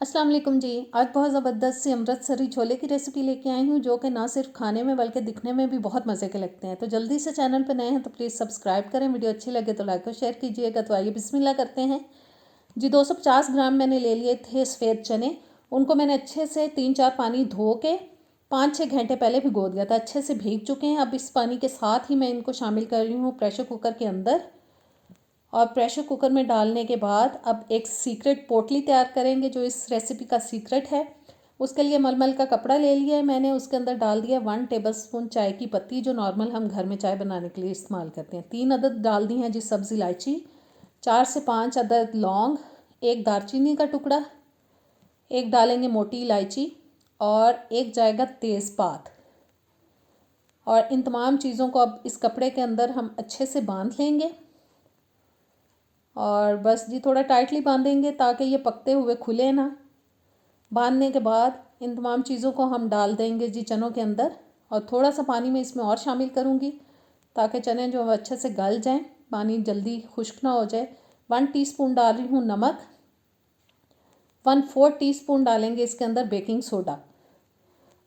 अस्सलाम वालेकुम जी। आज बहुत ज़बरदस्त सी अमृतसरी छोले की रेसिपी लेके आई हूँ, जो कि ना सिर्फ खाने में बल्कि दिखने में भी बहुत मज़े के लगते हैं। तो जल्दी से चैनल पर नए हैं तो प्लीज़ सब्सक्राइब करें। वीडियो अच्छी लगे तो लाइक और शेयर कीजिएगा। तो आइए बिस्मिल्लाह करते हैं जी। 250 ग्राम मैंने ले लिए थे सफ़ेद चने। उनको मैंने अच्छे से 3-4 पानी धो के 5-6 घंटे पहले भिगो दिया था। अच्छे से भीग चुके हैं। अब इस पानी के साथ ही मैं इनको शामिल कर रही हूँ प्रेशर कुकर के अंदर। और प्रेशर कुकर में डालने के बाद अब एक सीक्रेट पोटली तैयार करेंगे, जो इस रेसिपी का सीक्रेट है। उसके लिए मलमल का कपड़ा ले लिया है मैंने। उसके अंदर डाल दिया 1 टेबलस्पून चाय की पत्ती, जो नॉर्मल हम घर में चाय बनाने के लिए इस्तेमाल करते हैं। 3 अदद डाल दी हैं जी सब्ज़ इलायची, 4 से 5 अदद लौंग, 1 दालचीनी का टुकड़ा, 1 डालेंगे मोटी इलायची और 1 जाएगा तेज़पात। और इन तमाम चीज़ों को अब इस कपड़े के अंदर हम अच्छे से बांध लेंगे। और बस जी थोड़ा टाइटली बांधेंगे ताकि ये पकते हुए खुले ना। बांधने के बाद इन तमाम चीज़ों को हम डाल देंगे जी चनों के अंदर। और थोड़ा सा पानी मैं इसमें और शामिल करूँगी ताकि चने जो अच्छे से गल जाएं, पानी जल्दी खुश्क ना हो जाए। 1 टीस्पून डाल रही हूँ नमक, 1/4 टीस्पून डालेंगे इसके अंदर बेकिंग सोडा।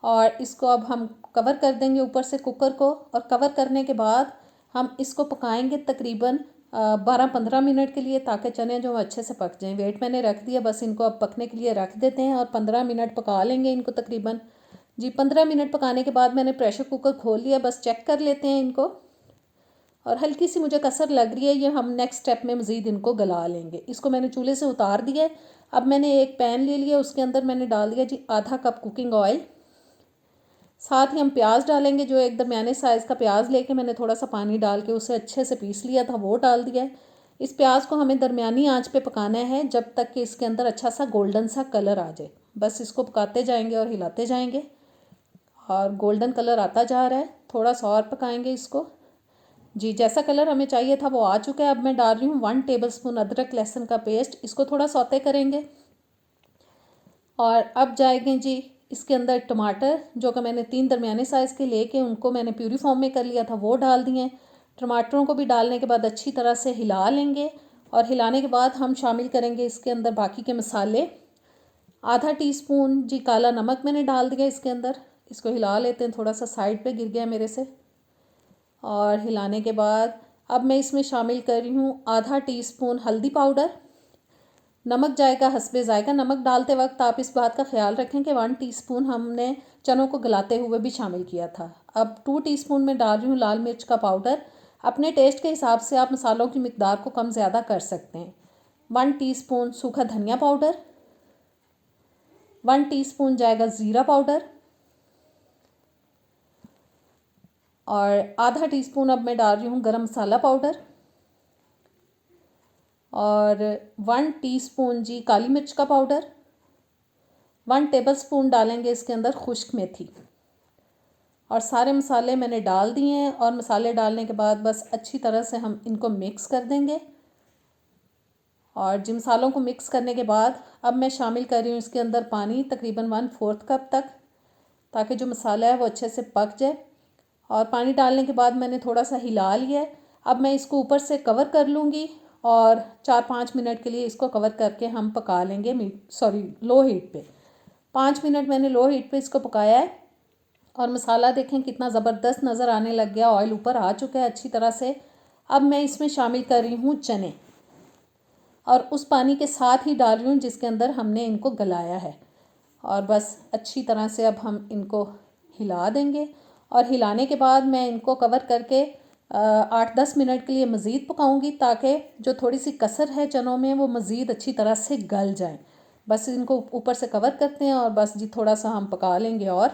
और इसको अब हम कवर कर देंगे ऊपर से कुकर को। और कवर करने के बाद हम इसको पकाएंगे तकरीबन 12-15 मिनट के लिए, ताकि चने जो अच्छे से पक जाएं। वेट मैंने रख दिया, बस इनको अब पकने के लिए रख देते हैं और 15 मिनट पका लेंगे इनको तकरीबन जी। 15 मिनट पकाने के बाद मैंने प्रेशर कुकर खोल लिया। बस चेक कर लेते हैं इनको। और हल्की सी मुझे कसर लग रही है, ये हम नेक्स्ट स्टेप में मज़ीद इनको गला लेंगे। इसको मैंने चूल्हे से उतार दिया है। अब मैंने एक पैन ले लिया, उसके अंदर मैंने डाल दिया जी आधा कप कुकिंग ऑयल। साथ ही हम प्याज डालेंगे, जो एक दरमियाने साइज़ का प्याज लेके मैंने थोड़ा सा पानी डाल के उसे अच्छे से पीस लिया था, वो डाल दिया है। इस प्याज को हमें दरमियानी आंच पे पकाना है जब तक कि इसके अंदर अच्छा सा गोल्डन सा कलर आ जाए। बस इसको पकाते जाएंगे और हिलाते जाएंगे। और गोल्डन कलर आता जा रहा है, थोड़ा सा और पकाएंगे इसको जी। जैसा कलर हमें चाहिए था वो आ चुका है। अब मैं डाल रही हूँ 1 टेबलस्पून अदरक लहसुन का पेस्ट। इसको थोड़ा सौते करेंगे। और अब जाएंगे जी इसके अंदर टमाटर, जो कि मैंने 3 दरमियाने साइज़ के लेके उनको मैंने प्यूरी फॉर्म में कर लिया था, वो डाल दिए। टमाटरों को भी डालने के बाद अच्छी तरह से हिला लेंगे। और हिलाने के बाद हम शामिल करेंगे इसके अंदर बाकी के मसाले। आधा टीस्पून जी काला नमक मैंने डाल दिया इसके अंदर। इसको हिला लेते हैं, थोड़ा सा साइड पे गिर गया मेरे से। और हिलाने के बाद अब मैं इसमें शामिल कर रही हूँ आधा टीस्पून हल्दी पाउडर। नमक जाएगा हस्बे ज़ायका। नमक डालते वक्त आप इस बात का ख्याल रखें कि 1 टीस्पून हमने चनों को गलाते हुए भी शामिल किया था। अब 2 टीस्पून में डाल रही हूँ लाल मिर्च का पाउडर। अपने टेस्ट के हिसाब से आप मसालों की मिकदार को कम ज़्यादा कर सकते हैं। 1 टीस्पून सूखा धनिया पाउडर, 1 टीस्पून जाएगा ज़ीरा पाउडर। और आधा टीस्पून अब मैं डाल रही हूँ गरम मसाला पाउडर। और 1 टीस्पून जी काली मिर्च का पाउडर। 1 टेबलस्पून डालेंगे इसके अंदर खुश्क मेथी। और सारे मसाले मैंने डाल दिए हैं। और मसाले डालने के बाद बस अच्छी तरह से हम इनको मिक्स कर देंगे। और जिन मसालों को मिक्स करने के बाद अब मैं शामिल कर रही हूँ इसके अंदर पानी, तकरीबन 1/4 कप तक, ताकि जो मसाला है वो अच्छे से पक जाए। और पानी डालने के बाद मैंने थोड़ा सा हिला लिया है। अब मैं इसको ऊपर से कवर कर लूँगी और 4-5 मिनट के लिए इसको कवर करके हम पका लेंगे लो हीट पे। 5 मिनट मैंने लो हीट पे इसको पकाया है। और मसाला देखें कितना ज़बरदस्त नज़र आने लग गया, ऑयल ऊपर आ चुका है अच्छी तरह से। अब मैं इसमें शामिल कर रही हूँ चने, और उस पानी के साथ ही डाल रही हूँ जिसके अंदर हमने इनको गलाया है। और बस अच्छी तरह से अब हम इनको हिला देंगे। और हिलाने के बाद मैं इनको कवर करके 8-10 मिनट के लिए मज़ीद पकाऊंगी, ताकि जो थोड़ी सी कसर है चनों में वो मज़ीद अच्छी तरह से गल जाए। बस इनको ऊपर से कवर करते हैं और बस जी थोड़ा सा हम पका लेंगे। और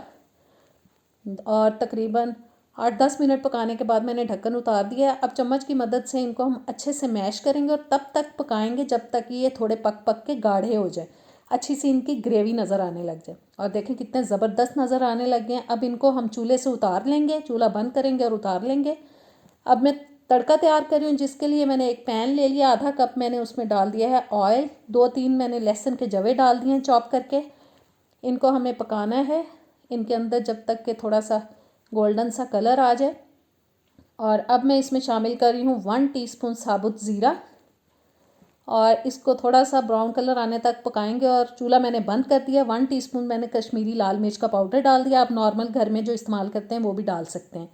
तकरीबन 8-10 मिनट पकाने के बाद मैंने ढक्कन उतार दिया है। अब चम्मच की मदद से इनको हम अच्छे से मैश करेंगे और तब तक पकाएंगे जब तक ये थोड़े पक पक के गाढ़े हो जाए, अच्छी सी इनकी ग्रेवी नज़र आने लग जाए। और देखें कितने ज़बरदस्त नज़र आने लग गए हैं। अब इनको हम चूल्हे से उतार लेंगे, चूल्हा बंद करेंगे और उतार लेंगे। अब मैं तड़का तैयार कर रही हूँ, जिसके लिए मैंने एक पैन ले लिया, आधा कप मैंने उसमें डाल दिया है ऑयल। 2-3 मैंने लहसुन के जवे डाल दिए हैं चॉप करके। इनको हमें पकाना है इनके अंदर जब तक कि थोड़ा सा गोल्डन सा कलर आ जाए। और अब मैं इसमें शामिल कर रही हूँ 1 टीस्पून साबुत ज़ीरा। और इसको थोड़ा सा ब्राउन कलर आने तक पकाएंगे। और चूल्हा मैंने बंद कर दिया। 1 टीस्पून मैंने कश्मीरी लाल मिर्च का पाउडर डाल दिया। आप नॉर्मल घर में जो इस्तेमाल करते हैं वो भी डाल सकते हैं।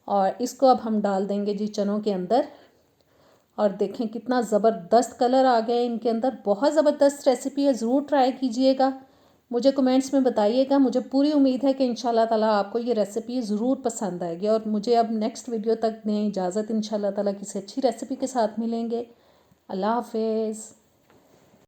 और इसको अब हम डाल देंगे जी चनों के अंदर। और देखें कितना ज़बरदस्त कलर आ गया है इनके अंदर। बहुत ज़बरदस्त रेसिपी है, ज़रूर ट्राई कीजिएगा। मुझे कमेंट्स में बताइएगा। मुझे पूरी उम्मीद है कि इंशाल्लाह ताला आपको ये रेसिपी ज़रूर पसंद आएगी। और मुझे अब नेक्स्ट वीडियो तक दें इजाज़त। इंशाल्लाह ताला किसी अच्छी रेसिपी के साथ मिलेंगे। अल्लाह हाफिज़।